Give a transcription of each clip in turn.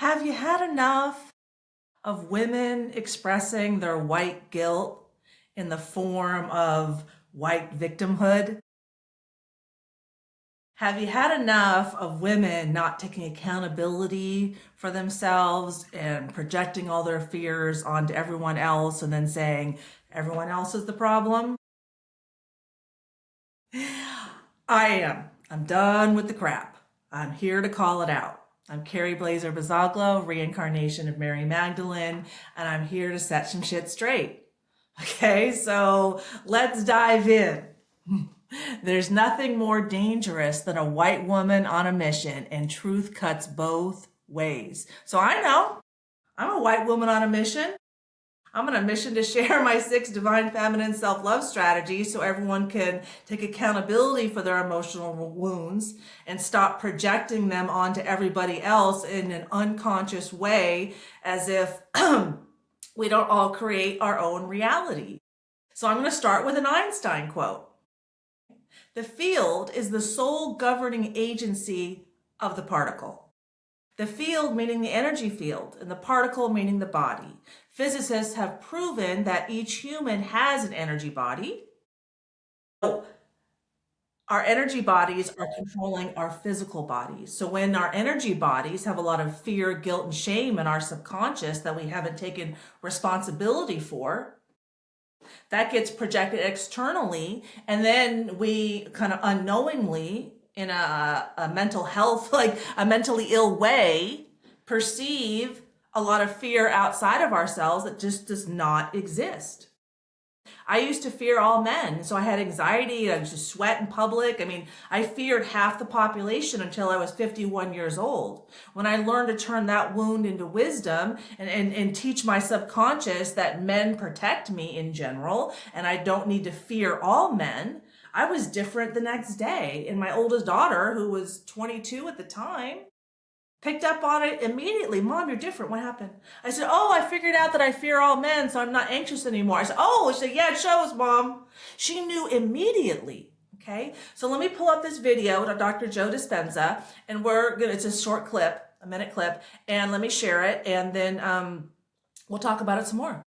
Have you had enough of women expressing their white guilt in the form of white victimhood? Have you had enough of women not taking accountability for themselves and projecting all their fears onto everyone else and then saying everyone else is the problem? I am. I'm done with the crap. I'm here to call it out. I'm Kerry Blaser Bazaglo, reincarnation of Mary Magdalene, and I'm here to set some shit straight. Okay, so let's dive in. There's nothing more dangerous than a white woman on a mission, and truth cuts both ways. So I know I'm a white woman on a mission. I'm on a mission to share my 6 divine feminine self-love strategies so everyone can take accountability for their emotional wounds and stop projecting them onto everybody else in an unconscious way as if we don't all create our own reality. So I'm going to start with an Einstein quote. The field is the sole governing agency of the particle. The field meaning the energy field, and the particle meaning the body. Physicists have proven that each human has an energy body. So our energy bodies are controlling our physical bodies. So when our energy bodies have a lot of fear, guilt, and shame in our subconscious that we haven't taken responsibility for, that gets projected externally, and then we kind of unknowingly, in a mental health, like a mentally ill way, perceive a lot of fear outside of ourselves that just does not exist. I used to fear all men, so I had anxiety, I used to sweat in public. I mean, I feared half the population until I was 51 years old. When I learned to turn that wound into wisdom and teach my subconscious that men protect me in general, and I don't need to fear all men, I was different the next day. And my oldest daughter, who was 22 at the time, picked up on it immediately. Mom, you're different. What happened? I said, oh, I figured out that I fear all men, so I'm not anxious anymore. I said, oh, she said, yeah, it shows, Mom. She knew immediately. Okay, so let me pull up this video of Dr. Joe Dispenza, and it's a short clip, a minute clip, and let me share it, and then we'll talk about it some more.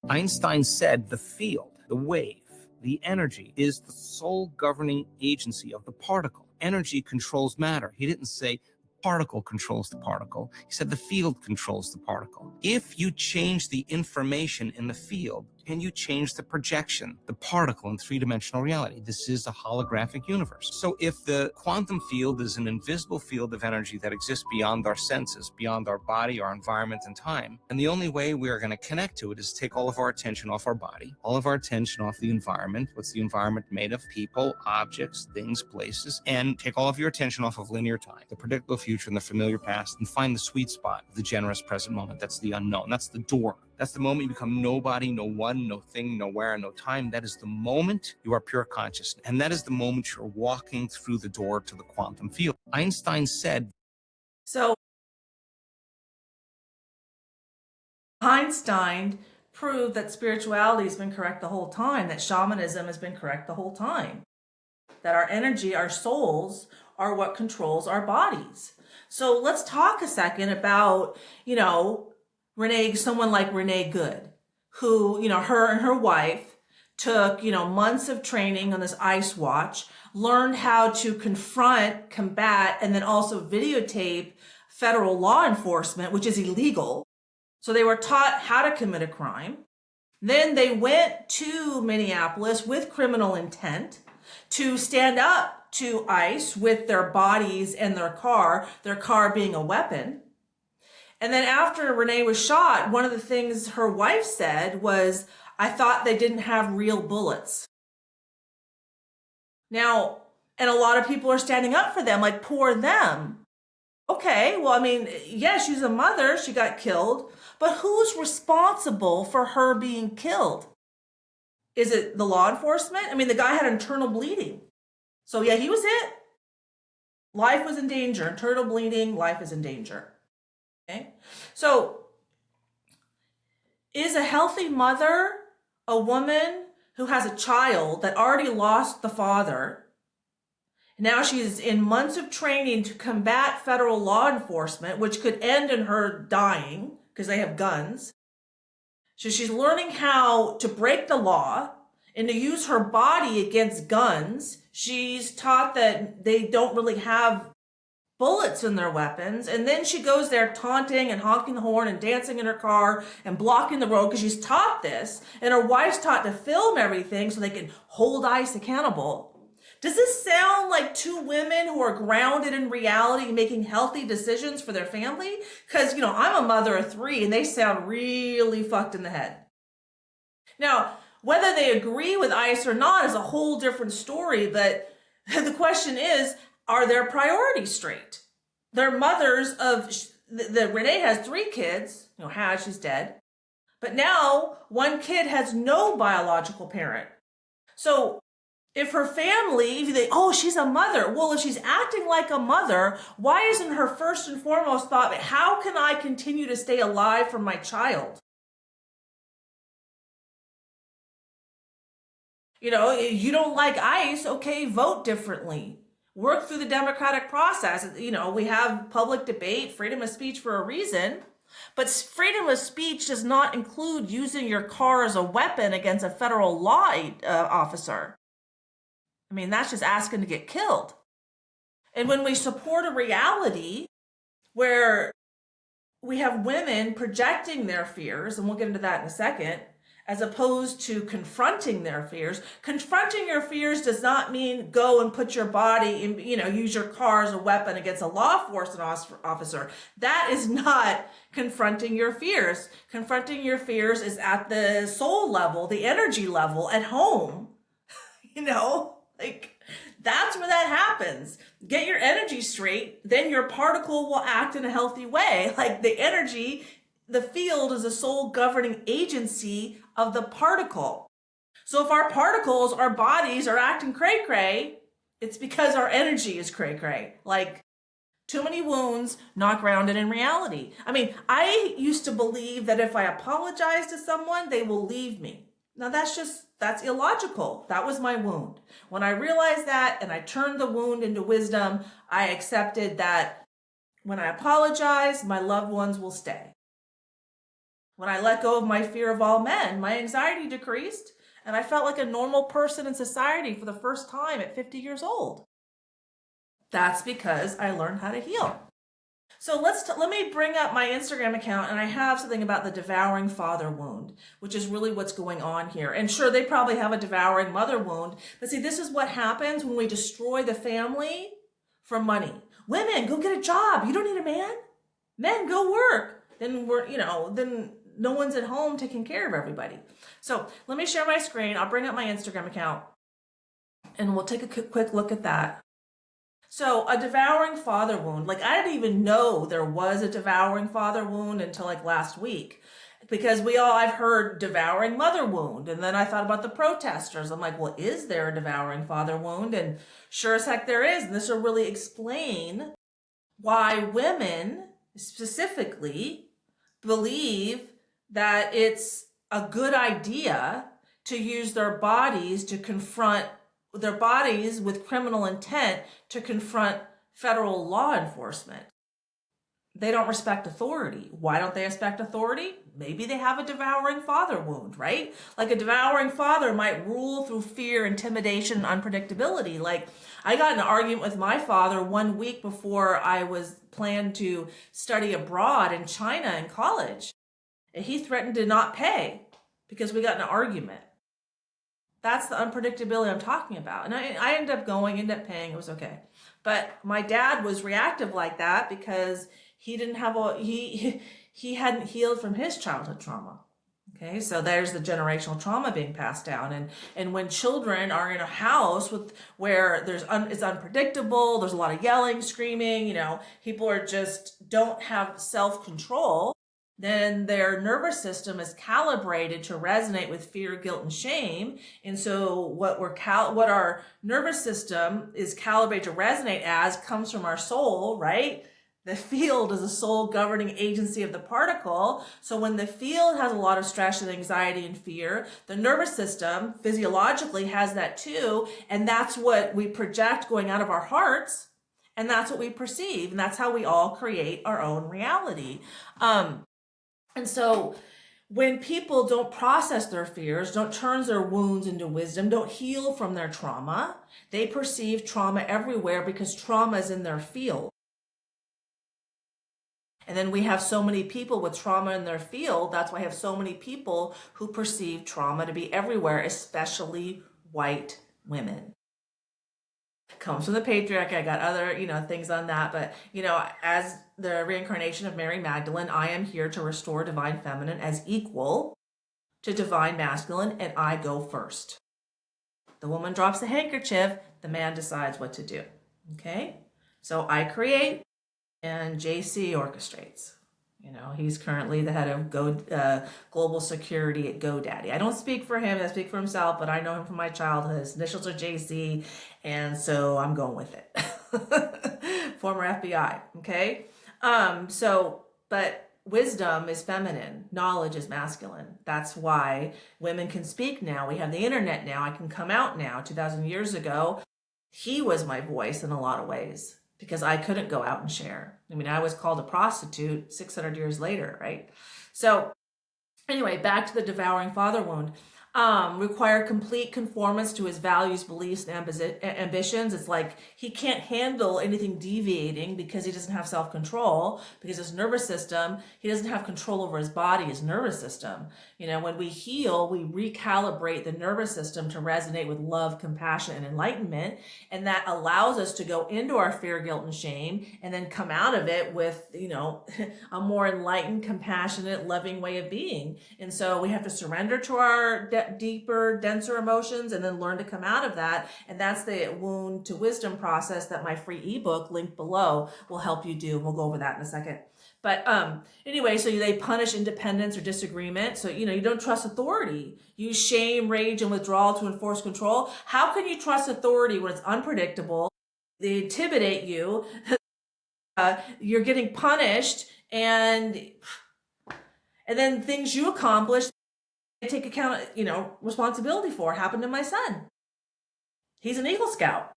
Einstein said the field, the wave, the energy is the sole governing agency of the particle. Energy controls matter. He didn't say particle controls the particle. He said the field controls the particle. If you change the information in the field, can you change the projection, the particle in three-dimensional reality? This is a holographic universe. So if the quantum field is an invisible field of energy that exists beyond our senses, beyond our body, our environment, and time, and the only way we are going to connect to it is take all of our attention off our body, all of our attention off the environment. What's the environment made of? People, objects, things, places, and take all of your attention off of linear time, the predictable future and the familiar past, and find the sweet spot of the generous present moment. That's the unknown. That's the door. That's the moment you become nobody, no one, no thing, nowhere, no time. That is the moment you are pure consciousness. And that is the moment you're walking through the door to the quantum field. Einstein said. So Einstein proved that spirituality has been correct the whole time, that shamanism has been correct the whole time, that our energy, our souls, are what controls our bodies. So let's talk a second about, someone like Renee Good, who, her and her wife took, months of training on this ice watch, learned how to confront, combat, and then also videotape federal law enforcement, which is illegal. So they were taught how to commit a crime. Then they went to Minneapolis with criminal intent to stand up to ICE with their bodies and their car being a weapon. And then after Renee was shot, one of the things her wife said was, I thought they didn't have real bullets. Now, and a lot of people are standing up for them, like, poor them. Okay, well, yeah, she's a mother, she got killed, but who's responsible for her being killed? Is it the law enforcement? The guy had internal bleeding. So yeah, he was hit. Life was in danger. Internal bleeding, life is in danger. Okay? So is a healthy mother a woman who has a child that already lost the father Now she's in months of training to combat federal law enforcement, which could end in her dying because they have guns. So she's learning how to break the law and to use her body against guns. She's taught that they don't really have bullets in their weapons. And then she goes there taunting and honking the horn and dancing in her car and blocking the road because she's taught this. And her wife's taught to film everything so they can hold ICE accountable. Does this sound like two women who are grounded in reality, making healthy decisions for their family? Because, I'm a mother of 3 and they sound really fucked in the head. Now, whether they agree with ICE or not is a whole different story, but the question is, are their priorities straight? They're mothers of, Renee has 3 kids, she's dead, but now one kid has no biological parent. So if her family, if they, she's a mother. Well, if she's acting like a mother, why isn't her first and foremost thought, how can I continue to stay alive for my child? You don't like ICE, okay, vote differently. Work through the democratic process. We have public debate, freedom of speech for a reason. But freedom of speech does not include using your car as a weapon against a federal law officer. That's just asking to get killed. And when we support a reality where we have women projecting their fears, and we'll get into that in a second, as opposed to confronting their fears. Confronting your fears does not mean go and put your body in, use your car as a weapon against a law enforcement officer. That is not confronting your fears. Confronting your fears is at the soul level, the energy level, at home. That's where that happens. Get your energy straight, then your particle will act in a healthy way. The energy, the field is a soul governing agency of the particle. So if our particles, our bodies are acting cray-cray, it's because our energy is cray-cray. Too many wounds, not grounded in reality. I used to believe that if I apologize to someone, they will leave me. Now that's illogical. That was my wound. When I realized that and I turned the wound into wisdom, I accepted that when I apologize, my loved ones will stay. When I let go of my fear of all men, my anxiety decreased and I felt like a normal person in society for the first time at 50 years old. That's because I learned how to heal. So let me bring up my Instagram account, and I have something about the devouring father wound, which is really what's going on here. And sure, they probably have a devouring mother wound, but see, this is what happens when we destroy the family for money. Women, go get a job. You don't need a man. Men, go work. Then then no one's at home taking care of everybody. So let me share my screen. I'll bring up my Instagram account, and we'll take a quick look at that. So a devouring father wound, I didn't even know there was a devouring father wound until last week, because I've heard devouring mother wound. And then I thought about the protesters. I'm like, well, is there a devouring father wound? And sure as heck there is. And this will really explain why women specifically believe that it's a good idea to use their bodies to confront their bodies with criminal intent to confront federal law enforcement. They don't respect authority. Why don't they respect authority? Maybe they have a devouring father wound, right? A devouring father might rule through fear, intimidation, and unpredictability. I got in an argument with my father 1 week before I was planned to study abroad in China in college. And he threatened to not pay because we got in an argument. That's the unpredictability I'm talking about. And I ended up paying. It was okay. But my dad was reactive like that because he didn't have he hadn't healed from his childhood trauma. Okay, so there's the generational trauma being passed down. And when children are in a house where it's unpredictable, there's a lot of yelling, screaming, people are just don't have self-control, then their nervous system is calibrated to resonate with fear, guilt, and shame. And so what our nervous system is calibrated to resonate as comes from our soul, right? The field is the sole governing agency of the particle. So when the field has a lot of stress and anxiety and fear, the nervous system physiologically has that too. And that's what we project going out of our hearts. And that's what we perceive. And that's how we all create our own reality. And so when people don't process their fears, don't turn their wounds into wisdom, don't heal from their trauma, they perceive trauma everywhere because trauma is in their field. And then we have so many people with trauma in their field. That's why I have so many people who perceive trauma to be everywhere, especially white women. Comes from the patriarchy. I got other, things on that. But, as the reincarnation of Mary Magdalene, I am here to restore divine feminine as equal to divine masculine, and I go first. The woman drops the handkerchief, the man decides what to do. Okay? So I create, and JC orchestrates. He's currently the head of global security at GoDaddy. I don't speak for him, I speak for himself, but I know him from my childhood. His initials are JC, and so I'm going with it. Former FBI, okay? But wisdom is feminine, knowledge is masculine. That's why women can speak now. We have the internet now. I can come out now. 2,000 years ago, he was my voice in a lot of ways, because I couldn't go out and share. I was called a prostitute 600 years later, right? So anyway, back to the devouring father wound. Require complete conformance to his values, beliefs, and ambitions. It's like he can't handle anything deviating because he doesn't have self-control, because his nervous system, he doesn't have control over his body, his nervous system. When we heal, we recalibrate the nervous system to resonate with love, compassion, and enlightenment. And that allows us to go into our fear, guilt, and shame, and then come out of it with, a more enlightened, compassionate, loving way of being. And so we have to surrender to our deeper, denser emotions and then learn to come out of that. And that's the wound to wisdom process that my free ebook linked below will help you do. We'll go over that in a second. But anyway, so they punish independence or disagreement. So, you don't trust authority. Use shame, rage, and withdrawal to enforce control. How can you trust authority when it's unpredictable? They intimidate you. You're getting punished, and then things you accomplish, I take account, responsibility for. It happened to my son. He's an Eagle Scout.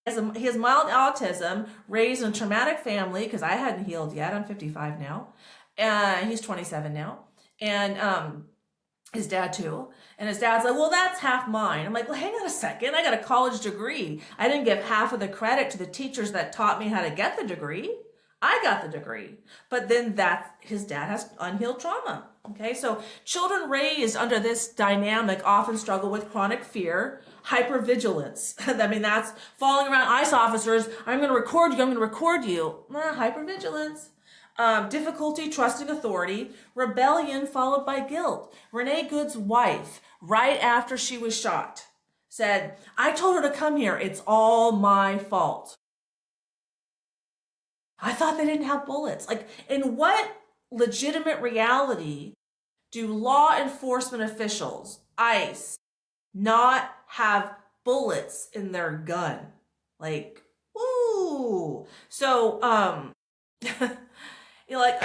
He has mild autism, raised in a traumatic family, because I hadn't healed yet. I'm 55 now. He's 27 now. And his dad too. And his dad's like, well, that's half mine. I'm like, well, hang on a second. I got a college degree. I didn't give half of the credit to the teachers that taught me how to get the degree. I got the degree. But then his dad has unhealed trauma. Okay, so children raised under this dynamic often struggle with chronic fear, hypervigilance. That's following around ICE officers. I'm going to record you. I'm going to record you. Hypervigilance. Difficulty trusting authority, rebellion followed by guilt. Renee Good's wife, right after she was shot, said, I told her to come here. It's all my fault. I thought they didn't have bullets. In what legitimate reality do law enforcement officials, ICE, not have bullets in their gun? Woo! So, I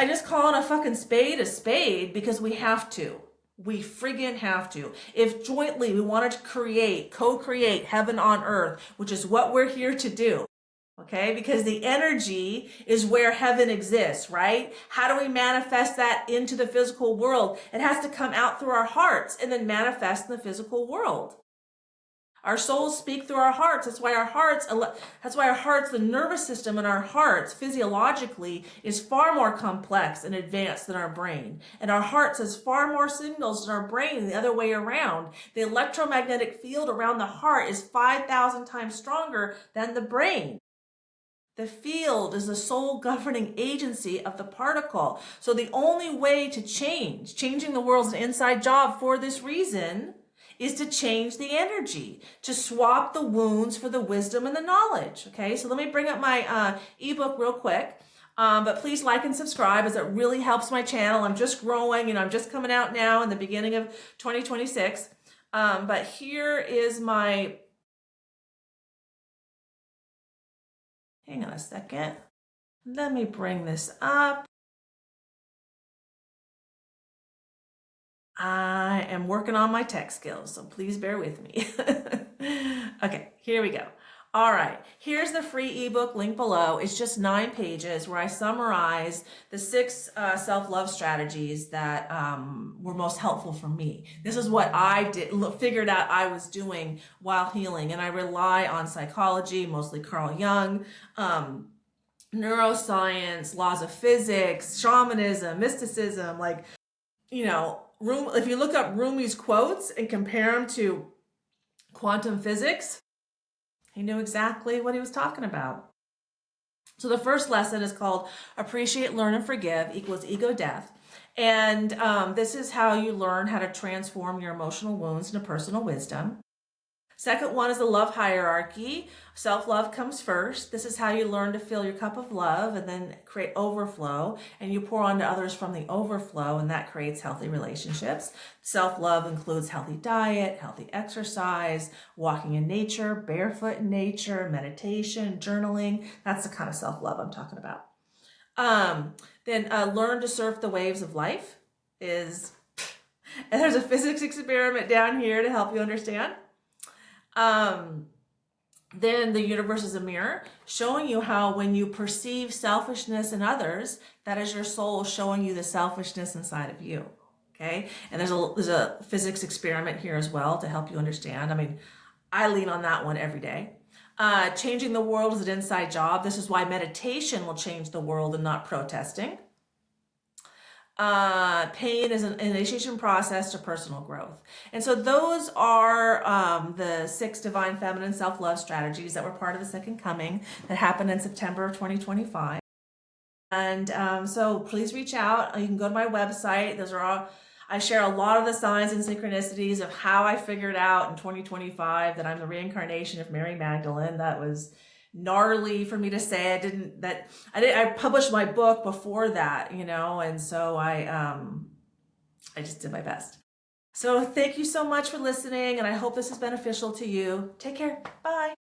just call a fucking spade because we have to. We friggin' have to. If jointly we wanted to co-create heaven on earth, which is what we're here to do, okay? Because the energy is where heaven exists, right? How do we manifest that into the physical world? It has to come out through our hearts and then manifest in the physical world. Our souls speak through our hearts. That's why our hearts, the nervous system in our hearts, physiologically, is far more complex and advanced than our brain. And our hearts has far more signals than our brain, the other way around. The electromagnetic field around the heart is 5,000 times stronger than the brain. The field is the sole governing agency of the particle. So the only way to changing the world is an inside job for this reason, is to change the energy, to swap the wounds for the wisdom and the knowledge. Okay, so let me bring up my ebook real quick. But please like and subscribe, as it really helps my channel. I'm just growing, I'm just coming out now in the beginning of 2026. But here is my, hang on a second. Let me bring this up. I am working on my tech skills, so please bear with me. Okay, here we go. All right, here's the free ebook link below. It's just 9 pages where I summarize the 6 self-love strategies that were most helpful for me. This is what I figured out I was doing while healing, and I rely on psychology, mostly Carl Jung, neuroscience, laws of physics, shamanism, mysticism, like, you know, if you look up Rumi's quotes and compare them to quantum physics, he knew exactly what he was talking about. So the first lesson is called Appreciate, Learn, and Forgive equals ego death. And this is how you learn how to transform your emotional wounds into personal wisdom. Second one is the love hierarchy. Self-love comes first. This is how you learn to fill your cup of love and then create overflow, and you pour onto others from the overflow, and that creates healthy relationships. Self-love includes healthy diet, healthy exercise, walking in nature, barefoot in nature, meditation, journaling. That's the kind of self-love I'm talking about. Then learn to surf the waves of life is, and there's a physics experiment down here to help you understand. Then the universe is a mirror, showing you how when you perceive selfishness in others, that is your soul showing you the selfishness inside of you. Okay, and there's a physics experiment here as well to help you understand. I mean, I lean on that one every day. Changing the world is an inside job. This is why meditation will change the world and not protesting. Pain is an initiation process to personal growth. And so those are the 6 divine feminine self-love strategies that were part of the second coming that happened in September of 2025. And so please reach out. You can go to my website. Those are all, I share a lot of the signs and synchronicities of how I figured out in 2025 that I'm the reincarnation of Mary Magdalene. That was gnarly for me to say. I published my book before that, you know, and so I just did my best. So thank you so much for listening, and I hope this is beneficial to you. Take care. Bye.